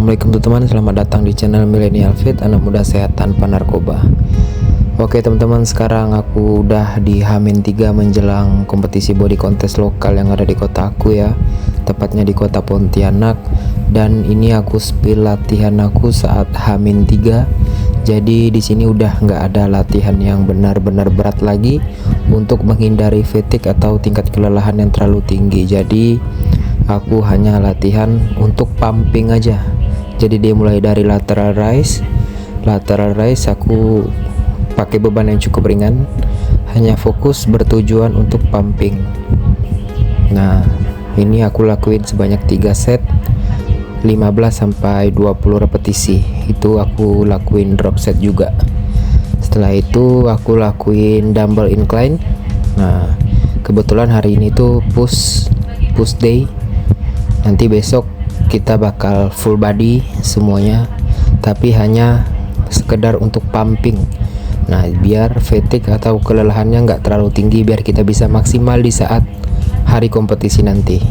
Assalamualaikum teman-teman, selamat datang di channel Millennial Fit, anak muda sehat tanpa narkoba. Oke teman-teman, sekarang aku udah di H-3 menjelang kompetisi body contest lokal yang ada di kota aku ya, tepatnya di kota Pontianak. Dan ini aku spill latihan aku saat H-3. Jadi di sini udah nggak ada latihan yang benar-benar berat lagi untuk menghindari fatigue atau tingkat kelelahan yang terlalu tinggi. Jadi aku hanya latihan untuk pumping aja. Jadi dia mulai dari lateral raise aku pakai beban yang cukup ringan, hanya fokus bertujuan untuk pumping. Nah ini aku lakuin sebanyak 3 set 15 sampai 20 repetisi. Itu aku lakuin drop set juga. Setelah itu aku lakuin dumbbell incline. Nah kebetulan hari ini tuh push day. Nanti besok kita bakal full body semuanya, tapi hanya sekedar untuk pumping. Nah biar fatigue atau kelelahannya nggak terlalu tinggi, biar kita bisa maksimal di saat hari kompetisi nanti.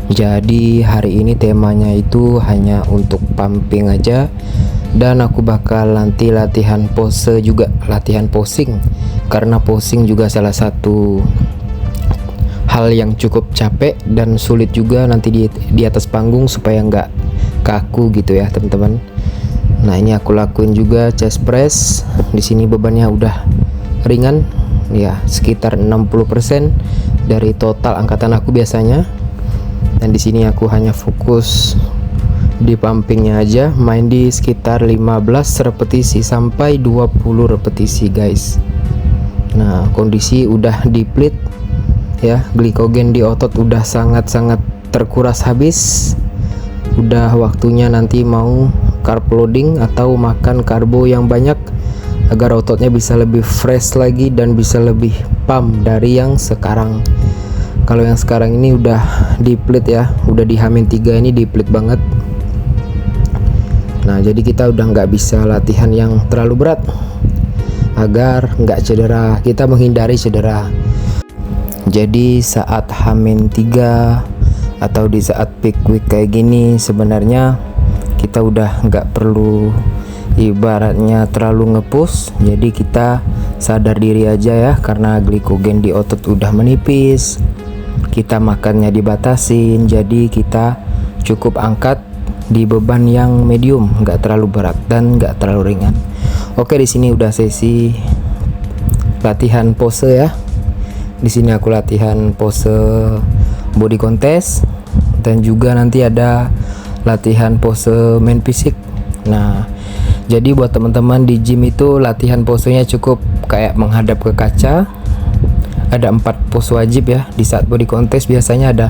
Jadi hari ini temanya itu hanya untuk pumping aja, dan aku bakal nanti latihan pose juga, latihan posing, karena posing juga salah satu hal yang cukup capek dan sulit juga nanti di atas panggung supaya nggak kaku gitu ya teman-teman. Nah ini aku lakuin juga chest press. Di sini bebannya udah ringan ya, sekitar 60% dari total angkatan aku biasanya. Dan di sini aku hanya fokus di pumpingnya aja, main di sekitar 15 repetisi sampai 20 repetisi guys. Nah kondisi udah deplete ya, glikogen di otot udah sangat-sangat terkuras habis. Udah waktunya nanti mau carb loading atau makan karbo yang banyak agar ototnya bisa lebih fresh lagi dan bisa lebih pump dari yang sekarang. Kalau yang sekarang ini udah deplete ya, udah di H-3 ini deplete banget. Nah jadi kita udah nggak bisa latihan yang terlalu berat agar nggak cedera, kita menghindari cedera. Jadi saat H-3 atau di saat peak week kayak gini sebenarnya kita udah nggak perlu ibaratnya terlalu ngepush. Jadi kita sadar diri aja ya, karena glikogen di otot udah menipis, kita makannya dibatasin, jadi kita cukup angkat di beban yang medium, nggak terlalu berat dan nggak terlalu ringan. Oke, di sini udah sesi latihan pose ya. Di sini aku latihan pose body contest dan juga nanti ada latihan pose main fisik. Nah, jadi buat teman-teman di gym itu latihan posenya cukup kayak menghadap ke kaca. Ada 4 pose wajib ya di saat body contest. Biasanya ada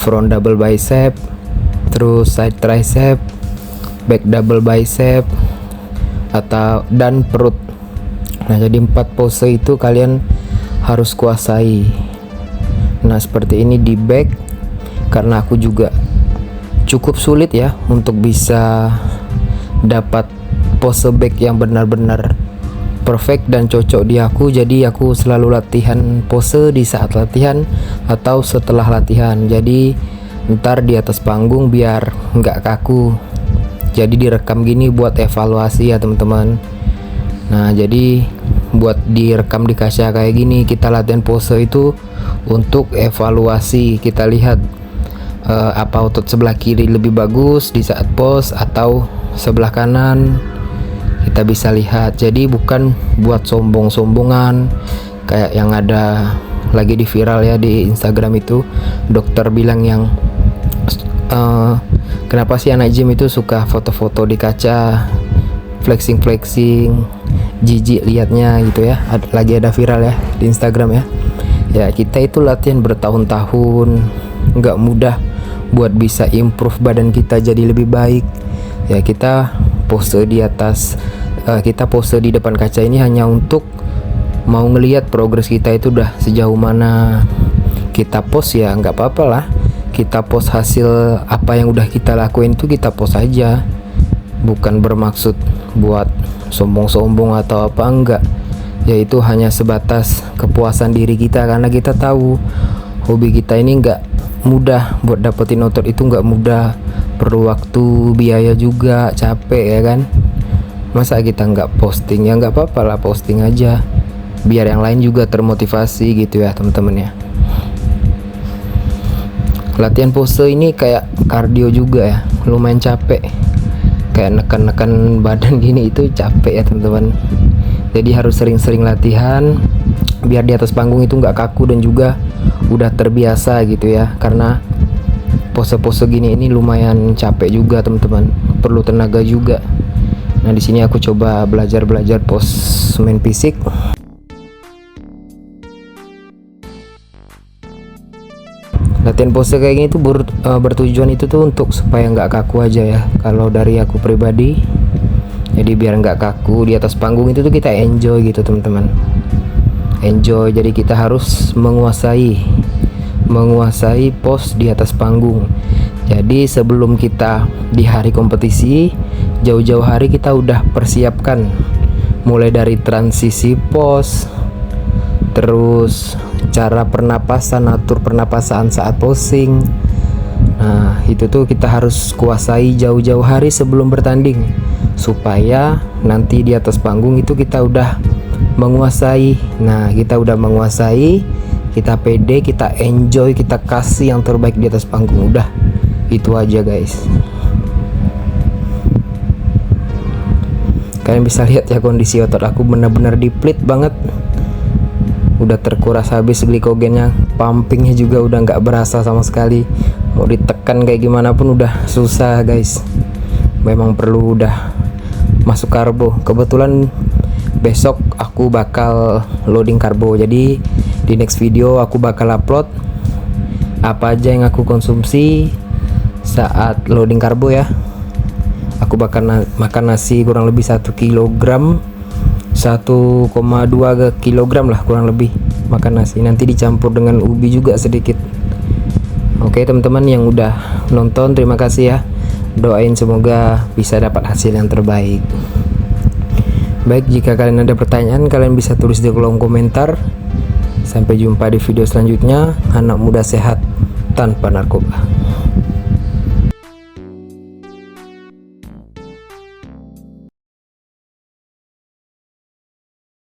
front double bicep, terus side tricep, back double bicep dan perut. Nah, jadi 4 pose itu kalian harus kuasai. Nah seperti ini di back, karena aku juga cukup sulit ya untuk bisa dapat pose back yang benar-benar perfect dan cocok di aku. Jadi aku selalu latihan pose di saat latihan atau setelah latihan, jadi ntar di atas panggung biar nggak kaku. Jadi direkam gini buat evaluasi ya teman-teman. Nah jadi buat direkam di kaca kayak gini, kita latihan pose itu untuk evaluasi. Kita lihat apa otot sebelah kiri lebih bagus di saat pose atau sebelah kanan, kita bisa lihat. Jadi bukan buat sombong-sombongan kayak yang ada lagi di viral ya di Instagram itu. Dokter bilang yang kenapa sih anak gym itu suka foto-foto di kaca, flexing, jijik liatnya gitu ya. Lagi ada viral ya di Instagram ya. Ya kita itu latihan bertahun-tahun, nggak mudah buat bisa improve badan kita jadi lebih baik ya. Kita pose di atas, kita pose di depan kaca ini hanya untuk mau ngelihat progres kita itu udah sejauh mana. Kita pose ya nggak apa-apa lah, kita pose hasil apa yang udah kita lakuin tuh kita pose aja, bukan bermaksud buat sombong-sombong atau apa, enggak. Yaitu hanya sebatas kepuasan diri kita, karena kita tahu hobi kita ini enggak mudah buat dapetin otot itu, enggak mudah. perlu waktu, biaya juga, capek ya kan. Masa kita nggak posting? Ya nggak apa-apa lah, posting aja biar yang lain juga termotivasi gitu ya teman-teman ya. Latihan pose ini kayak kardio juga ya, lumayan capek, kayak nekan-nekan badan gini itu capek ya teman-teman. Jadi harus sering-sering latihan biar di atas panggung itu nggak kaku dan juga udah terbiasa gitu ya, karena pose-pose gini ini lumayan capek juga teman-teman, perlu tenaga juga. Nah di sini aku coba belajar pose main fisik. Latihan pose kayak gini tuh bertujuan itu tuh untuk supaya nggak kaku aja ya. Kalau dari aku pribadi, jadi biar nggak kaku di atas panggung itu tuh kita enjoy gitu teman-teman. Enjoy, jadi kita harus menguasai pose di atas panggung. Jadi sebelum kita di hari kompetisi, jauh-jauh hari kita udah persiapkan, mulai dari transisi pose, terus cara pernapasan, atur pernapasan saat posing. Nah itu tuh kita harus kuasai jauh-jauh hari sebelum bertanding, supaya nanti di atas panggung itu kita udah menguasai. Nah kita udah menguasai, kita pede, kita enjoy, kita kasih yang terbaik di atas panggung. Udah itu aja guys. Kalian bisa lihat ya kondisi otot aku benar-benar diplit banget, udah terkuras habis glikogennya, pumpingnya juga udah nggak berasa sama sekali. Mau ditekan kayak gimana pun udah susah guys, memang perlu udah masuk karbo. Kebetulan besok aku bakal loading karbo, jadi di next video aku bakal upload apa aja yang aku konsumsi saat loading karbo ya. Aku bakal makan nasi kurang lebih 1 kilogram, 1,2 kilogram lah kurang lebih makan nasi, nanti dicampur dengan ubi juga sedikit. Oke teman-teman yang udah nonton, terima kasih ya, doain semoga bisa dapat hasil yang terbaik. Baik, jika kalian ada pertanyaan kalian bisa tulis di kolom komentar. Sampai jumpa di video selanjutnya. Anak muda sehat tanpa narkoba.